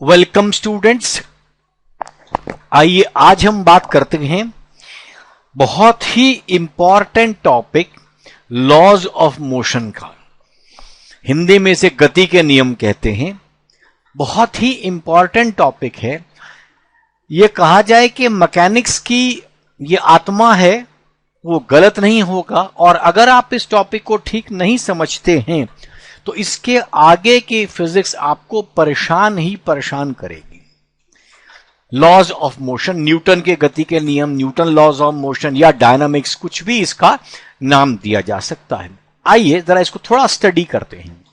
Welcome students. आइए आज हम बात करते हैं बहुत ही important topic laws of motion का। हिंदी में इसे गति के नियम कहते हैं। बहुत ही इंपॉर्टेंट टॉपिक है। यह कहा जाए कि मैकेनिक्स की ये आत्मा है, वो गलत नहीं होगा। और अगर आप इस टॉपिक को ठीक नहीं समझते हैं तो इसके आगे की फिजिक्स आपको परेशान ही परेशान करेगी। लॉज ऑफ मोशन, न्यूटन के गति के नियम, न्यूटन लॉज ऑफ मोशन या डायनामिक्स, कुछ भी इसका नाम दिया जा सकता है। आइए जरा इसको थोड़ा स्टडी करते हैं।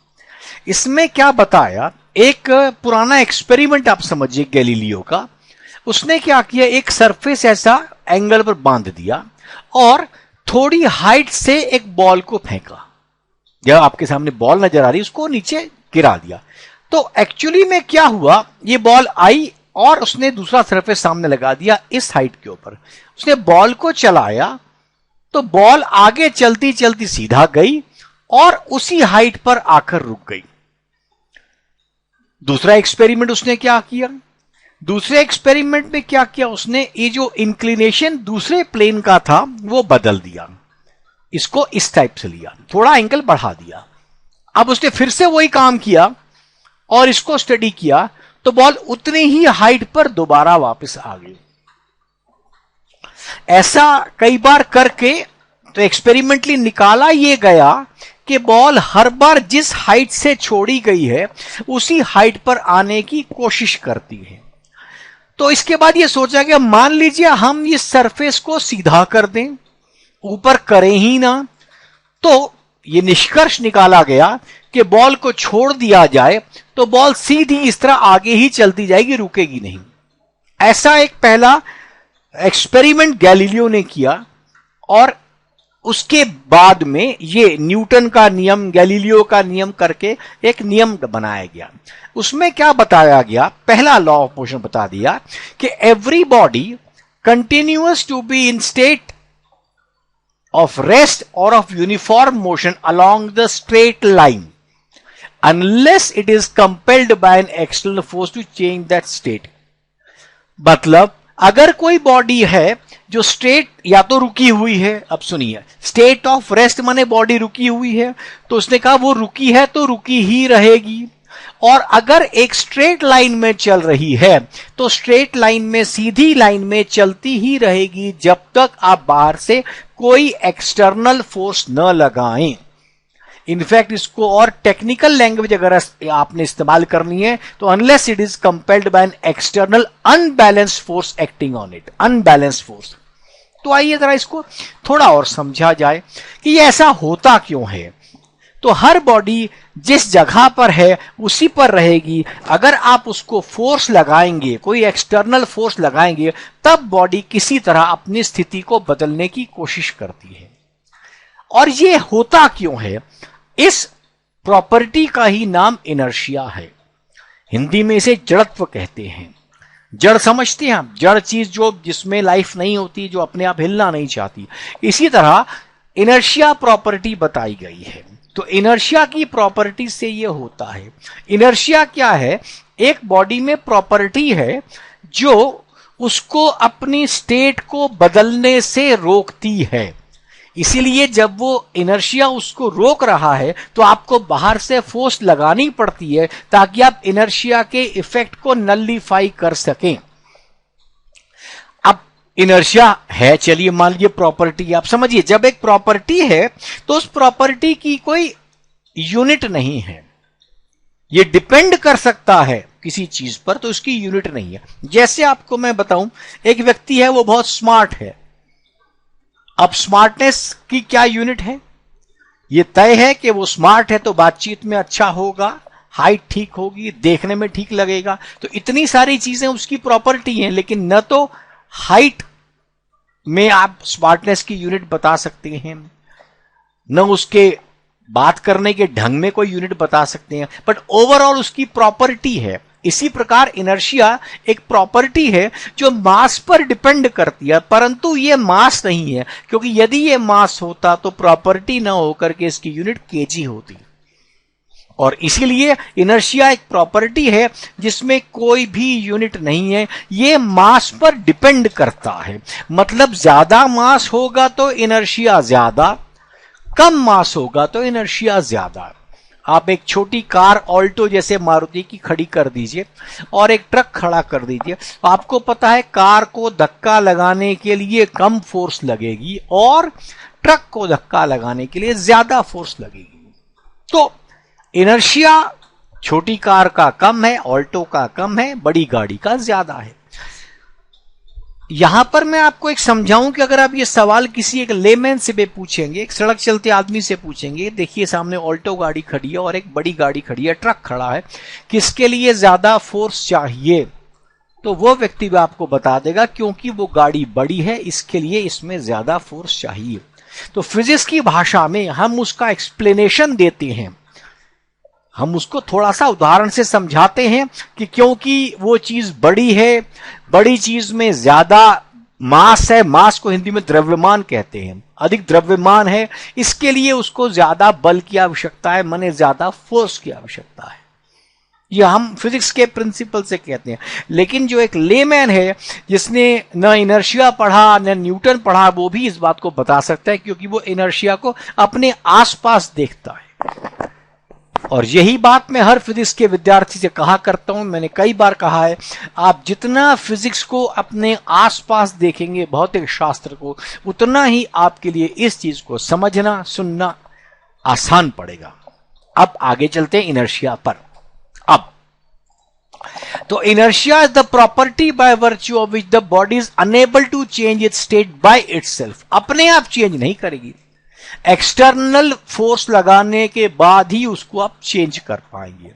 इसमें क्या बताया, एक पुराना एक्सपेरिमेंट आप समझिए गैलीलियो का। उसने क्या किया, एक सरफेस ऐसा एंगल पर बांध दिया और थोड़ी हाइट से एक बॉल को फेंका। जब आपके सामने बॉल नजर आ रही, उसको नीचे गिरा दिया। तो एक्चुअली में क्या हुआ, ये बॉल आई और उसने दूसरा सरफेस सामने लगा दिया इस हाइट के ऊपर। उसने बॉल को चलाया तो बॉल आगे चलती चलती सीधा गई और उसी हाइट पर आकर रुक गई। दूसरा एक्सपेरिमेंट उसने क्या किया, दूसरे एक्सपेरिमेंट में क्या किया उसने, ये जो इंक्लिनेशन दूसरे प्लेन का था वो बदल दिया। इसको इस टाइप से लिया, थोड़ा एंगल बढ़ा दिया। अब उसने फिर से वही काम किया और इसको स्टडी किया तो बॉल उतनी ही हाइट पर दोबारा वापस आ गई। ऐसा कई बार करके तो एक्सपेरिमेंटली निकाला यह गया कि बॉल हर बार जिस हाइट से छोड़ी गई है उसी हाइट पर आने की कोशिश करती है। तो इसके बाद यह सोचा गया, मान लीजिए हम इस सरफेस को सीधा कर दें, ऊपर करें ही ना, तो यह निष्कर्ष निकाला गया कि बॉल को छोड़ दिया जाए तो बॉल सीधी इस तरह आगे ही चलती जाएगी, रुकेगी नहीं। ऐसा एक पहला एक्सपेरिमेंट गैलीलियो ने किया और उसके बाद में ये न्यूटन का नियम, गैलीलियो का नियम करके एक नियम बनाया गया। उसमें क्या बताया गया, पहला लॉ ऑफ मोशन बता दिया कि everybody continuous to be in state of rest or of uniform motion along the straight line unless it is compelled by an external force to change that state। मतलब अगर कोई body है जो straight या तो रुकी हुई है, अब सुनिए, स्टेट ऑफ रेस्ट माने बॉडी रुकी हुई है, तो उसने कहा वो रुकी है तो रुकी ही रहेगी। और अगर एक स्ट्रेट लाइन में चल रही है तो स्ट्रेट लाइन में, सीधी लाइन में चलती ही रहेगी जब तक आप बाहर से कोई एक्सटर्नल फोर्स न लगाएं। इनफैक्ट इसको और टेक्निकल लैंग्वेज अगर आपने इस्तेमाल करनी है तो unless it is compelled bye an external unbalanced force acting on it, unbalanced force. तो आइए जरा इसको थोड़ा और समझा जाए कि ये ऐसा होता क्यों है। तो हर बॉडी जिस जगह पर है उसी पर रहेगी। अगर आप उसको फोर्स लगाएंगे, कोई एक्सटर्नल फोर्स लगाएंगे, तब बॉडी किसी तरह अपनी स्थिति को बदलने की कोशिश करती है। और यह होता क्यों है, इस प्रॉपर्टी का ही नाम इनर्शिया है। हिंदी में इसे जड़त्व कहते हैं। जड़ समझते हैं आप, जड़ चीज जो जिसमें लाइफ नहीं होती, जो अपने आप हिलना नहीं चाहती। इसी तरह इनर्शिया प्रॉपर्टी बताई गई है। तो इनर्शिया की प्रॉपर्टी से यह होता है। इनर्शिया क्या है, एक बॉडी में प्रॉपर्टी है जो उसको अपनी स्टेट को बदलने से रोकती है। इसीलिए जब वो इनर्शिया उसको रोक रहा है तो आपको बाहर से फोर्स लगानी पड़ती है ताकि आप इनर्शिया के इफेक्ट को नलिफाई कर सकें। अब इनर्शिया है, चलिए मान लीजिए प्रॉपर्टी, आप समझिए जब एक प्रॉपर्टी है तो उस प्रॉपर्टी की कोई यूनिट नहीं है। ये डिपेंड कर सकता है किसी चीज पर, तो उसकी यूनिट नहीं है। जैसे आपको मैं बताऊं, एक व्यक्ति है वो बहुत स्मार्ट है। अब स्मार्टनेस की क्या यूनिट है, ये तय है कि वो स्मार्ट है तो बातचीत में अच्छा होगा, हाइट ठीक होगी, देखने में ठीक लगेगा। तो इतनी सारी चीजें उसकी प्रॉपर्टी हैं, लेकिन न तो हाइट में आप स्मार्टनेस की यूनिट बता सकते हैं, न उसके बात करने के ढंग में कोई यूनिट बता सकते हैं, बट ओवरऑल उसकी प्रॉपर्टी है। इसी प्रकार इनर्शिया एक प्रॉपर्टी है जो मास पर डिपेंड करती है, परंतु यह मास नहीं है, क्योंकि यदि यह मास होता तो प्रॉपर्टी ना होकर के इसकी यूनिट केजी होती। और इसीलिए इनर्शिया एक प्रॉपर्टी है जिसमें कोई भी यूनिट नहीं है, ये मास पर डिपेंड करता है। मतलब ज्यादा मास होगा तो इनर्शिया ज्यादा, कम मास होगा तो इनर्शिया ज्यादा। आप एक छोटी कार ऑल्टो जैसे मारुति की खड़ी कर दीजिए और एक ट्रक खड़ा कर दीजिए, आपको पता है कार को धक्का लगाने के लिए कम फोर्स लगेगी और ट्रक को धक्का लगाने के लिए ज्यादा फोर्स लगेगी। तो इनर्शिया छोटी कार का कम है, ऑल्टो का कम है, बड़ी गाड़ी का ज्यादा है। यहां पर मैं आपको एक समझाऊं कि अगर आप ये सवाल किसी एक लेमैन से भी पूछेंगे, एक सड़क चलते आदमी से पूछेंगे, देखिए सामने ऑल्टो गाड़ी खड़ी है और एक बड़ी गाड़ी खड़ी है, ट्रक खड़ा है, किसके लिए ज्यादा फोर्स चाहिए, तो वो व्यक्ति भी आपको बता देगा क्योंकि वो गाड़ी बड़ी है इसके लिए इसमें ज्यादा फोर्स चाहिए। तो फिजिक्स की भाषा में हम उसका एक्सप्लेनेशन देते हैं, हम उसको थोड़ा सा उदाहरण से समझाते हैं कि क्योंकि वो चीज बड़ी है, बड़ी चीज में ज्यादा मास है, मास को हिंदी में द्रव्यमान कहते हैं, अधिक द्रव्यमान है, इसके लिए उसको ज्यादा बल की आवश्यकता है, माने ज्यादा फोर्स की आवश्यकता है। ये हम फिजिक्स के प्रिंसिपल से कहते हैं। लेकिन जो एक लेमैन है जिसने न इनर्शिया पढ़ा न न्यूटन पढ़ा, वो भी इस बात को बता सकता है क्योंकि वो इनर्शिया को अपने आसपास देखता है। और यही बात मैं हर फिजिक्स के विद्यार्थी से कहा करता हूं, मैंने कई बार कहा है, आप जितना फिजिक्स को अपने आसपास देखेंगे, भौतिक शास्त्र को, उतना ही आपके लिए इस चीज को समझना सुनना आसान पड़ेगा। अब आगे चलते हैं इनर्शिया पर। अब तो inertia is the property by virtue of which the body is enable to change its state by itself. अपने आप चेंज नहीं करेगी, एक्सटर्नल फोर्स लगाने के बाद ही उसको आप चेंज कर पाएंगे।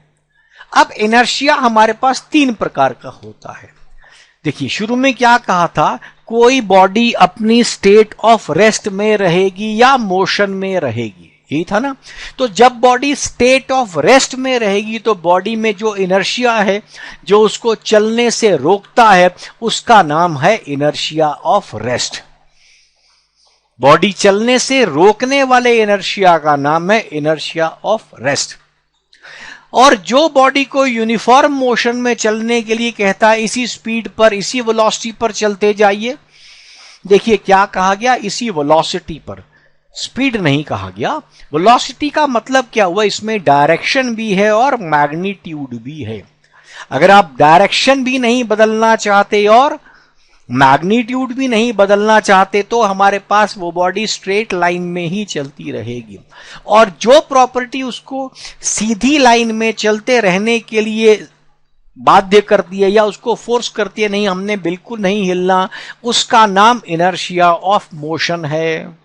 अब इनर्शिया हमारे पास 3 प्रकार का होता है। देखिए शुरू में क्या कहा था, कोई बॉडी अपनी स्टेट ऑफ रेस्ट में रहेगी या मोशन में रहेगी, यही था ना। तो जब बॉडी स्टेट ऑफ रेस्ट में रहेगी तो बॉडी में जो इनर्शिया है जो उसको चलने से रोकता है उसका नाम है इनर्शिया ऑफ रेस्ट। बॉडी चलने से रोकने वाले इनर्शिया का नाम है इनर्शिया ऑफ रेस्ट। और जो बॉडी को यूनिफॉर्म मोशन में चलने के लिए कहता है इसी स्पीड पर, इसी वेलोसिटी पर चलते जाइए, देखिए क्या कहा गया, इसी वेलोसिटी पर, स्पीड नहीं कहा गया। वेलोसिटी का मतलब क्या हुआ, इसमें डायरेक्शन भी है और मैग्नीट्यूड भी है। अगर आप डायरेक्शन भी नहीं बदलना चाहते और मैग्नीट्यूड भी नहीं बदलना चाहते तो हमारे पास वो बॉडी स्ट्रेट लाइन में ही चलती रहेगी। और जो प्रॉपर्टी उसको सीधी लाइन में चलते रहने के लिए बाध्य करती है या उसको फोर्स करती है, नहीं हमने बिल्कुल नहीं हिलना, उसका नाम इनर्शिया ऑफ मोशन है।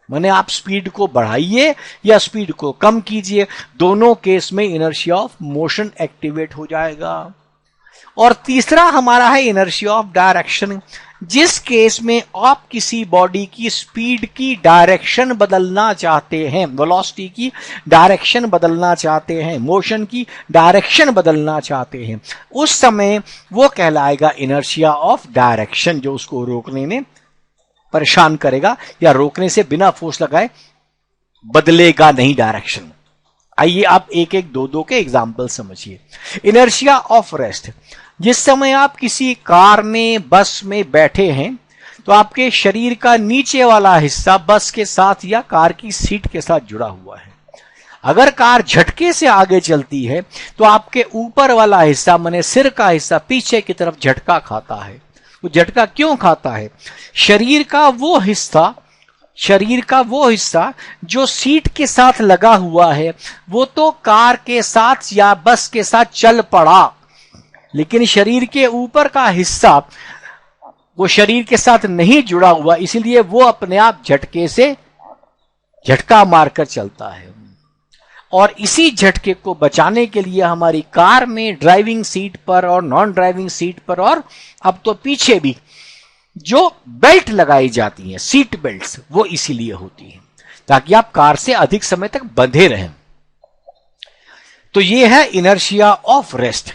माने आप स्पीड को बढ़ाइए या स्पीड को कम कीजिए, दोनों केस में इनर्शिया ऑफ मोशन एक्टिवेट हो जाएगा। और तीसरा हमारा है इनर्शिया ऑफ डायरेक्शन, जिस केस में आप किसी बॉडी की स्पीड की डायरेक्शन बदलना चाहते हैं, वेलोसिटी की डायरेक्शन बदलना चाहते हैं, मोशन की डायरेक्शन बदलना चाहते हैं, उस समय वो कहलाएगा इनर्शिया ऑफ डायरेक्शन, जो उसको रोकने में परेशान करेगा या रोकने से बिना फोर्स लगाए बदलेगा नहीं डायरेक्शन। आइए आप एक एक दो दो के एग्जाम्पल समझिए। इनर्शिया ऑफ रेस्ट, जिस समय आप किसी कार में बस में बैठे हैं तो आपके शरीर का नीचे वाला हिस्सा बस के साथ या कार की सीट के साथ जुड़ा हुआ है। अगर कार झटके से आगे चलती है तो आपके ऊपर वाला हिस्सा माने सिर का हिस्सा पीछे की तरफ झटका खाता है। वो झटका क्यों खाता है, शरीर का वो हिस्सा जो सीट के साथ लगा हुआ है वो तो कार के साथ या बस के साथ चल पड़ा, लेकिन शरीर के ऊपर का हिस्सा वो शरीर के साथ नहीं जुड़ा हुआ, इसलिए वो अपने आप झटके से झटका मारकर चलता है। और इसी झटके को बचाने के लिए हमारी कार में ड्राइविंग सीट पर और नॉन ड्राइविंग सीट पर और अब तो पीछे भी जो बेल्ट लगाई जाती हैं, सीट बेल्ट्स, वो इसीलिए होती हैं ताकि आप कार से अधिक समय तक बंधे रहें। तो ये है इनर्शिया ऑफ रेस्ट।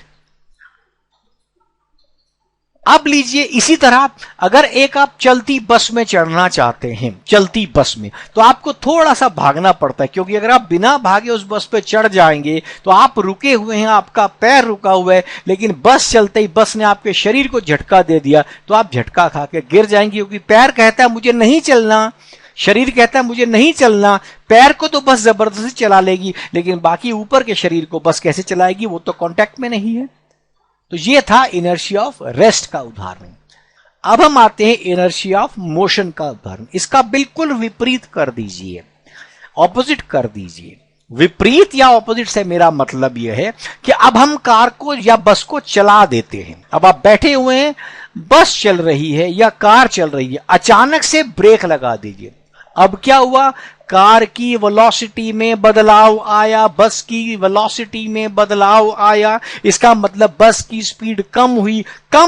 अब लीजिए इसी तरह अगर एक आप चलती बस में चढ़ना चाहते हैं, चलती बस में, तो आपको थोड़ा सा भागना पड़ता है, क्योंकि अगर आप बिना भागे उस बस पे चढ़ जाएंगे तो आप रुके हुए हैं, आपका पैर रुका हुआ है, लेकिन बस चलते ही बस ने आपके शरीर को झटका दे दिया तो आप झटका खा के गिर जाएंगे, क्योंकि पैर कहता है मुझे नहीं चलना, शरीर कहता है मुझे नहीं चलना। पैर को तो बस जबरदस्ती चला लेगी, लेकिन बाकी ऊपर के शरीर को बस कैसे चलाएगी, वो तो कांटेक्ट में नहीं है। तो ये था इनर्शिया ऑफ रेस्ट का उदाहरण। अब हम आते हैं इनर्शिया ऑफ मोशन का उदाहरण। इसका बिल्कुल विपरीत कर दीजिए, ऑपोजिट कर दीजिए। विपरीत या ऑपोजिट से मेरा मतलब यह है कि अब हम कार को या बस को चला देते हैं। अब आप बैठे हुए हैं, बस चल रही है या कार चल रही है, अचानक से ब्रेक लगा दीजिए। अब क्या हुआ, कार की वेलोसिटी में बदलाव आया, बस की वेलोसिटी में बदलाव आया। इसका मतलब बस की स्पीड कम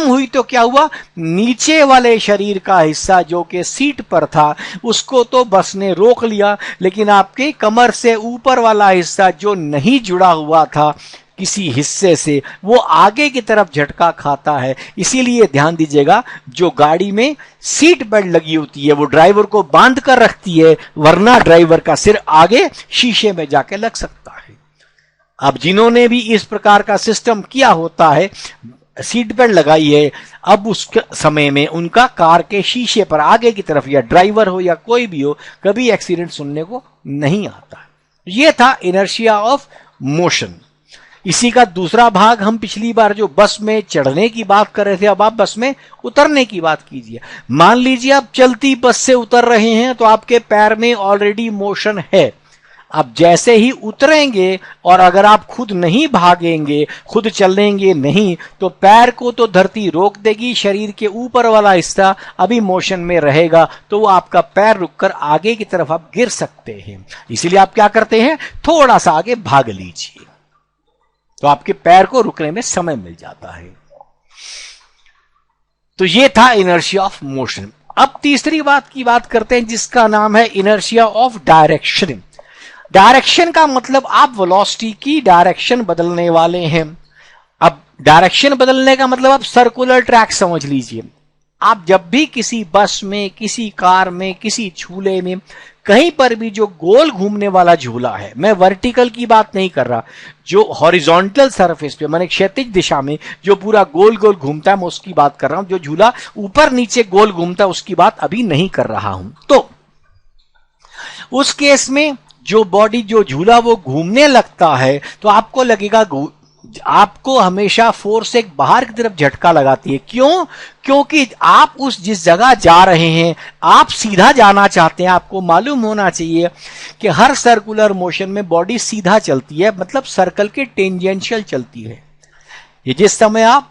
हुई तो क्या हुआ, नीचे वाले शरीर का हिस्सा जो कि सीट पर था उसको तो बस ने रोक लिया, लेकिन आपके कमर से ऊपर वाला हिस्सा जो नहीं जुड़ा हुआ था किसी हिस्से से, वो आगे की तरफ झटका खाता है। इसीलिए ध्यान दीजिएगा, जो गाड़ी में सीट बेल्ट लगी होती है वो ड्राइवर को बांध कर रखती है, वरना ड्राइवर का सिर आगे शीशे में जाके लग सकता है। अब जिन्होंने भी इस प्रकार का सिस्टम किया होता है, सीट बेल्ट लगाई है, अब उस समय में उनका कार के शीशे पर आगे की तरफ, या ड्राइवर हो या कोई भी हो, कभी एक्सीडेंट सुनने को नहीं आता। यह था इनर्शिया ऑफ मोशन। इसी का दूसरा भाग हम पिछली बार जो बस में चढ़ने की बात कर रहे थे, अब आप बस में उतरने की बात कीजिए। मान लीजिए आप चलती बस से उतर रहे हैं तो आपके पैर में ऑलरेडी मोशन है। अब जैसे ही उतरेंगे और अगर आप खुद नहीं भागेंगे, खुद चलेंगे नहीं, तो पैर को तो धरती रोक देगी, शरीर के ऊपर वाला हिस्सा अभी मोशन में रहेगा, तो वो आपका पैर रुककर आगे की तरफ आप गिर सकते हैं। इसीलिए आप क्या करते हैं, थोड़ा सा आगे भाग लीजिए, तो आपके पैर को रुकने में समय मिल जाता है। तो ये था इनर्शिया ऑफ मोशन। अब तीसरी बात की बात करते हैं जिसका नाम है इनर्शिया ऑफ डायरेक्शन। डायरेक्शन का मतलब आप वेलोसिटी की डायरेक्शन बदलने वाले हैं। अब डायरेक्शन बदलने का मतलब आप सर्कुलर ट्रैक समझ लीजिए। आप जब भी किसी बस में, किसी कार में, किसी झूले में, कहीं पर भी जो गोल घूमने वाला झूला है, मैं वर्टिकल की बात नहीं कर रहा, जो हॉरिजॉन्टल सरफेस पे, माने क्षैतिज दिशा में जो पूरा गोल गोल घूमता है, मैं उसकी बात कर रहा हूं। जो झूला ऊपर नीचे गोल घूमता है उसकी बात अभी नहीं कर रहा हूं। तो उस केस में जो बॉडी, जो झूला वो घूमने लगता है तो आपको लगेगा, आपको हमेशा फोर्स एक बाहर की तरफ झटका लगाती है। क्यों? क्योंकि आप उस जिस जगह जा रहे हैं, आप सीधा जाना चाहते हैं। आपको मालूम होना चाहिए कि हर सर्कुलर मोशन में बॉडी सीधा चलती है, मतलब सर्कल के टेंजेंशियल चलती है। ये जिस समय आप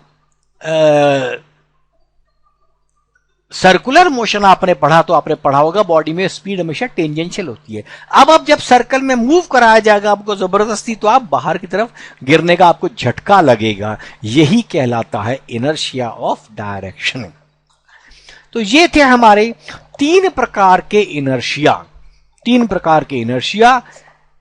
सर्कुलर मोशन आपने पढ़ा तो आपने पढ़ा होगा बॉडी में स्पीड हमेशा टेंजेंशियल होती है। अब जब सर्कल में मूव कराया जाएगा आपको जबरदस्ती, तो आप बाहर की तरफ गिरने का आपको झटका लगेगा। यही कहलाता है इनर्शिया ऑफ डायरेक्शन। तो ये थे हमारे तीन प्रकार के इनर्शिया।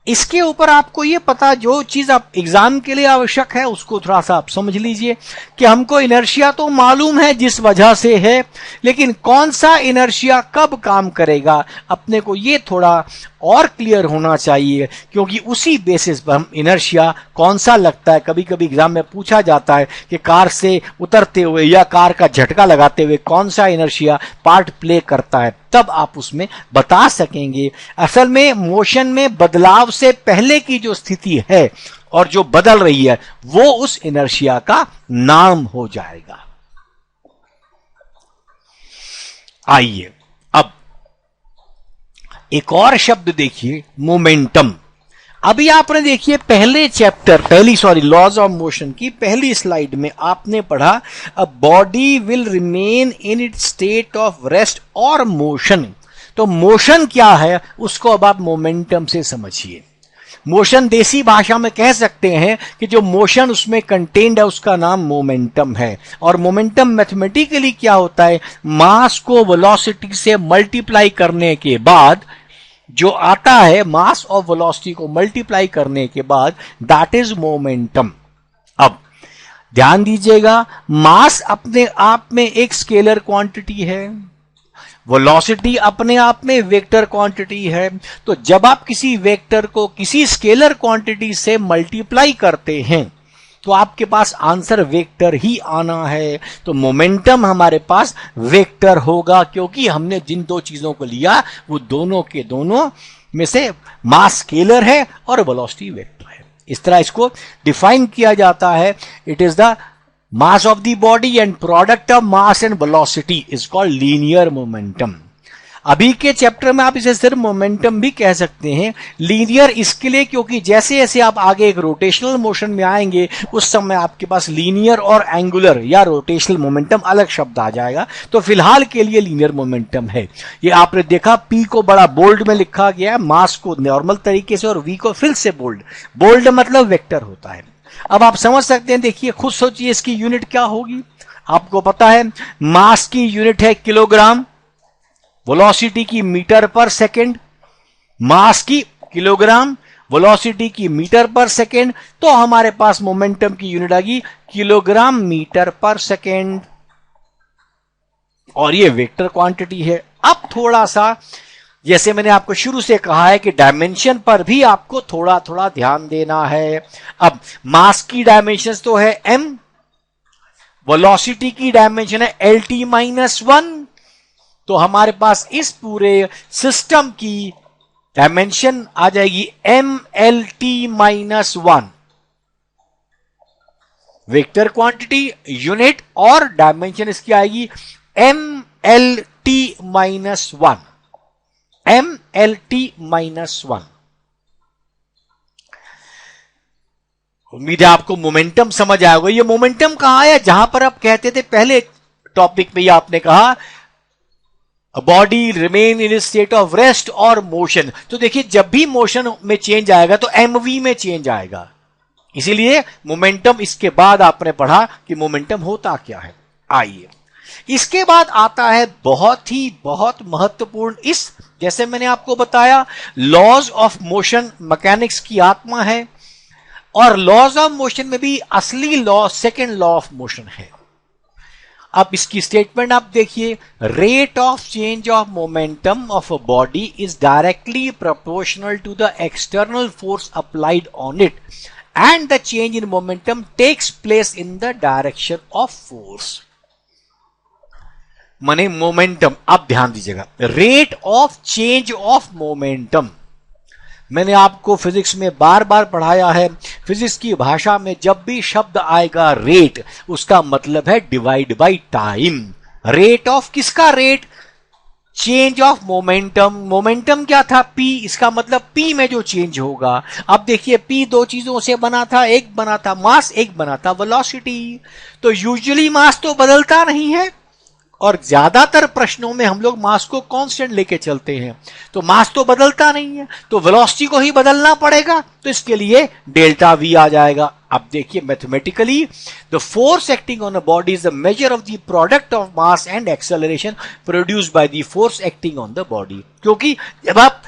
इसके ऊपर आपको ये पता, जो चीज आप एग्जाम के लिए आवश्यक है उसको थोड़ा सा आप समझ लीजिए कि हमको इनर्शिया तो मालूम है जिस वजह से है, लेकिन कौन सा इनर्शिया कब काम करेगा अपने को ये थोड़ा और क्लियर होना चाहिए, क्योंकि उसी बेसिस पर हम इनर्शिया कौन सा लगता है। कभी कभी एग्जाम में पूछा जाता है कि कार से उतरते हुए या कार का झटका लगाते हुए कौन सा इनर्शिया पार्ट प्ले करता है, तब आप उसमें बता सकेंगे। असल में मोशन में बदलाव से पहले की जो स्थिति है और जो बदल रही है वो उस इनर्शिया का नाम हो जाएगा। आइए अब एक और शब्द देखिए, मोमेंटम। अभी आपने देखिए लॉज ऑफ मोशन की पहली स्लाइड में आपने पढ़ा, a body will remain in its state of rest और मोशन। तो मोशन क्या है उसको अब आप मोमेंटम से समझिए। मोशन देसी भाषा में कह सकते हैं कि जो मोशन उसमें कंटेन्ड है उसका नाम मोमेंटम है। और मोमेंटम मैथमेटिकली क्या होता है, मास को वेलोसिटी से मल्टीप्लाई करने के बाद जो आता है, मास और वेलोसिटी को मल्टीप्लाई करने के बाद, दैट इज मोमेंटम। अब ध्यान दीजिएगा, मास अपने आप में एक स्केलर क्वांटिटी है, वेलोसिटी अपने आप में वेक्टर क्वांटिटी है। तो जब आप किसी वेक्टर को किसी स्केलर क्वांटिटी से मल्टीप्लाई करते हैं तो आपके पास आंसर वेक्टर ही आना है। तो मोमेंटम हमारे पास वेक्टर होगा, क्योंकि हमने जिन दो चीजों को लिया वो दोनों के दोनों में से मास स्केलर है और वेलोसिटी वेक्टर है। इस तरह इसको डिफाइन किया जाता है। It is the mass of the body and product of mass and velocity is called linear momentum। अभी के चैप्टर में आप इसे सिर्फ मोमेंटम भी कह सकते हैं। लीनियर इसके लिए क्योंकि जैसे जैसे आप आगे एक रोटेशनल मोशन में आएंगे उस समय आपके पास लीनियर और एंगुलर या रोटेशनल मोमेंटम अलग शब्द आ जाएगा। तो फिलहाल के लिए लीनियर मोमेंटम है। ये आपने देखा पी को बड़ा बोल्ड में लिखा गया है, मास को नॉर्मल तरीके से, और वी को फिर से बोल्ड। बोल्ड मतलब वेक्टर होता है। अब आप समझ सकते हैं, देखिए खुद सोचिए इसकी यूनिट क्या होगी। आपको पता है मास की यूनिट है किलोग्राम, वेलोसिटी की मीटर पर सेकंड, मास की किलोग्राम, वेलोसिटी की मीटर पर सेकंड, तो हमारे पास मोमेंटम की यूनिट आ गई किलोग्राम मीटर पर सेकंड, और ये वेक्टर क्वांटिटी है। अब थोड़ा सा, जैसे मैंने आपको शुरू से कहा है कि डायमेंशन पर भी आपको थोड़ा थोड़ा ध्यान देना है। अब मास की डायमेंशन तो है m, वेलोसिटी की डायमेंशन है LT-1, तो हमारे पास इस पूरे सिस्टम की डायमेंशन आ जाएगी MLT-1, वेक्टर क्वांटिटी यूनिट, और डायमेंशन इसकी आएगी MLT-1, MLT-1। उम्मीद है आपको मोमेंटम समझ आएगा। ये मोमेंटम कहां है, जहां पर आप कहते थे पहले टॉपिक में, ये आपने कहा body remain in state of rest और मोशन। तो देखिए जब भी मोशन में चेंज आएगा तो एमवी में चेंज आएगा, इसीलिए मोमेंटम इसके बाद आपने पढ़ा कि मोमेंटम होता क्या है। आइए इसके बाद आता है बहुत महत्वपूर्ण, इस जैसे मैंने आपको बताया लॉज ऑफ मोशन मैकेनिक्स की आत्मा है, और लॉज ऑफ मोशन में भी असली law second law of motion है। अब इसकी स्टेटमेंट आप देखिए, rate of change of momentum of a body is directly proportional to the external force applied on it and the change in momentum takes place in the direction of force. माने momentum, आप ध्यान दीजिएगा, rate of change of momentum मैंने आपको physics में बार बार पढ़ाया है। Physics की भाषा में जब भी शब्द आएगा रेट, उसका मतलब है divide by time. Rate of किसका rate? Change of momentum. Momentum क्या था? पी, इसका मतलब पी में जो चेंज होगा। अब देखिए पी दो चीजों से बना था, एक बना था मास, एक बना था वेलोसिटी। तो यूजुअली मास तो बदलता नहीं है, और ज्यादातर प्रश्नों में हम लोग मास को कांस्टेंट लेके चलते हैं, तो मास तो बदलता नहीं है, तो वेलोसिटी को ही बदलना पड़ेगा, तो इसके लिए डेल्टा वी आ जाएगा। अब देखिए mathematically the force acting on a body is the measure of the product of mass and acceleration produced by the force acting on the body. क्योंकि जब आप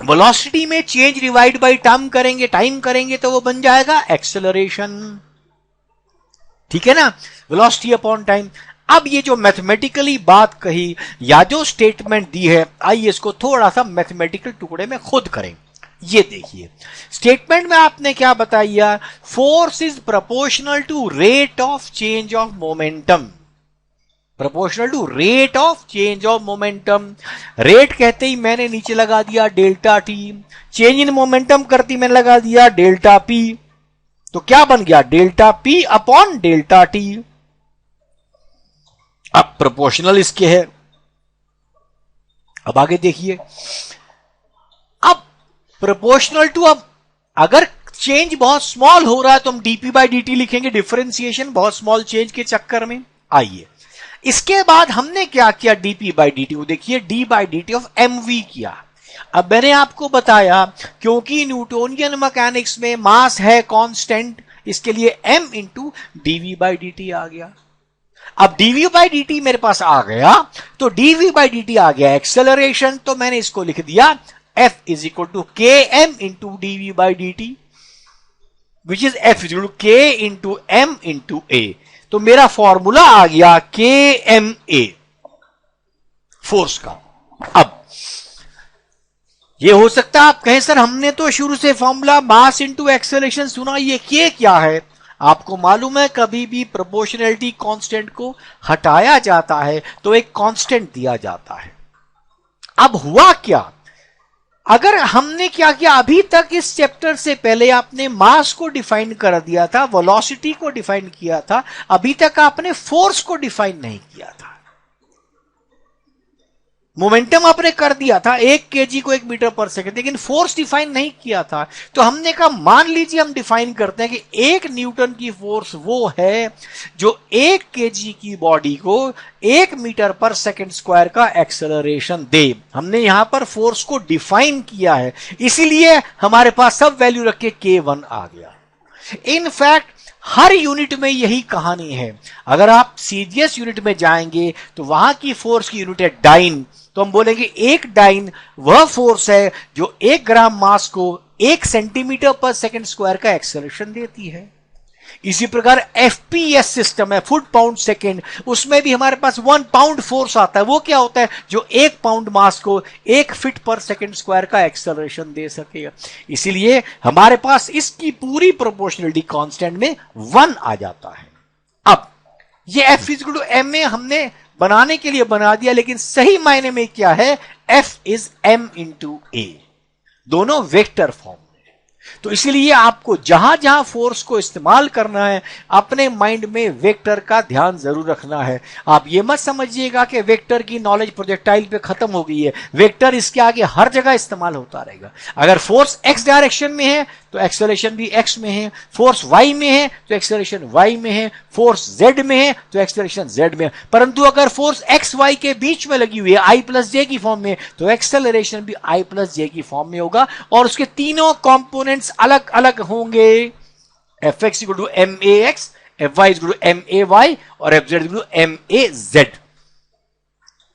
वेलोसिटी में चेंज डिवाइड बाय टाइम करेंगे तो वो बन जाएगा एक्सेलरेशन, ठीक है ना, वेलोसिटी अपॉन टाइम। अब ये जो मैथमेटिकली बात कही या जो स्टेटमेंट दी है, आइए इसको थोड़ा सा मैथमेटिकल टुकड़े में खुद करें। ये देखिए स्टेटमेंट में आपने क्या बताया, force is proportional to rate of change of momentum. Proportional to rate of change of momentum. Rate कहते ही मैंने नीचे लगा दिया delta T, change in momentum करती मैंने लगा दिया डेल्टा पी, तो क्या बन गया delta P upon delta T. अब प्रोपोर्शनल इसके है। अब आगे देखिए, अब प्रोपोर्शनल टू, अब अगर चेंज बहुत स्मॉल हो रहा है तो हम डीपी बाई डी टी लिखेंगे, डिफरेंशिएशन बहुत स्मॉल चेंज के चक्कर में। आइए इसके बाद हमने क्या किया, डीपी बाई डी टी, वो देखिए D by D T of M V किया। अब मैंने आपको बताया क्योंकि न्यूटोनियन मैकेनिक्स में मास है कांस्टेंट, इसके लिए m into DV by D T आ गया। अब dv बाई डी टी मेरे पास आ गया, तो dv बाई डी टी आ गया एक्सेलरेशन, तो मैंने इसको लिख दिया f is equal to K M into DV by D T. Which is F is equal to K into M into A. तो मेरा फॉर्मूला आ गया के एम ए फोर्स का। अब ये हो सकता है आप कहें सर हमने तो शुरू से फॉर्मूला मास इंटू एक्सेलरेशन सुना, ये के क्या है? आपको मालूम है कभी भी प्रोपोर्शनैलिटी कांस्टेंट को हटाया जाता है तो एक कांस्टेंट दिया जाता है। अब हुआ क्या, अगर हमने क्या किया, अभी तक इस चैप्टर से पहले आपने मास को डिफाइन कर दिया था, वेलोसिटी को डिफाइन किया था, अभी तक आपने फोर्स को डिफाइन नहीं किया था। मोमेंटम आपने कर दिया था 1 kg को 1 मीटर पर सेकंड, लेकिन फोर्स डिफाइन नहीं किया था। तो हमने कहा मान लीजिए हम डिफाइन करते हैं कि 1 न्यूटन की फोर्स वो है जो 1 kg की बॉडी को 1 मीटर पर सेकंड स्क्वायर का एक्सेलरेशन दे। हमने यहां पर फोर्स को डिफाइन किया है, इसीलिए हमारे पास सब वैल्यू रख के K1 आ गया। इनफैक्ट हर यूनिट में यही कहानी है। अगर आप सीजीएस यूनिट में जाएंगे तो वहां की फोर्स की यूनिट है डाइन। तो हम बोलेंगे एक डाइन वह फोर्स है जो 1 ग्राम मास को 1 सेंटीमीटर पर सेकंड स्क्वायर का एक्सेलरेशन देती है। इसी प्रकार एफपीएस सिस्टम है, फुट पाउंड सेकेंड, उसमें भी हमारे पास 1 पाउंड फोर्स आता है। वो क्या होता है, जो 1 पाउंड मास को 1 फीट पर सेकंड स्क्वायर का एक्सेलरेशन दे सकेगा। इसीलिए हमारे पास इसकी पूरी प्रोपोर्शनलिटी कांस्टेंट में 1 आ जाता है। अब ये F is equal to M A हमने बनाने के लिए बना दिया, लेकिन सही मायने में क्या है, एफ इज एम इंटू ए, दोनों वेक्टर फॉर्म। तो इसलिए आपको जहां जहां फोर्स को इस्तेमाल करना है अपने माइंड में वेक्टर का ध्यान जरूर रखना है। आप ये मत समझिएगा कि वेक्टर की नॉलेज प्रोजेक्टाइल पे खत्म हो गई है। वेक्टर इसके आगे हर जगह इस्तेमाल होता रहेगा। अगर फोर्स एक्स डायरेक्शन में है तो एक्सेलरेशन भी एक्स में है, फोर्स वाई में है तो एक्सेलरेशन वाई में है, फोर्स जेड में है तो एक्सेलरेशन जेड में है। परंतु अगर फोर्स एक्स वाई के बीच में लगी हुई है आई प्लस जे की फॉर्म में, तो एक्सेलरेशन भी आई प्लस जे की फॉर्म में होगा और उसके तीनों कॉम्पोनेंट्स अलग अलग होंगे। F x equal to M a x, F y equal to M a y और F z equal to M a z.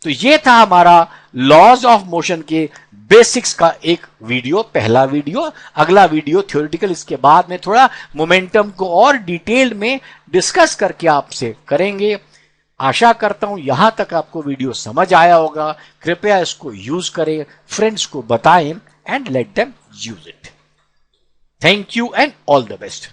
तो ये था हमारा लॉज ऑफ मोशन के बेसिक्स का एक वीडियो, पहला वीडियो। अगला वीडियो थ्योरेटिकल, इसके बाद में थोड़ा मोमेंटम को और डिटेल में डिस्कस करके आपसे करेंगे। आशा करता हूं यहां तक आपको वीडियो समझ आया होगा। कृपया इसको यूज करें, फ्रेंड्स को बताएं and let them use it. Thank you and all the best.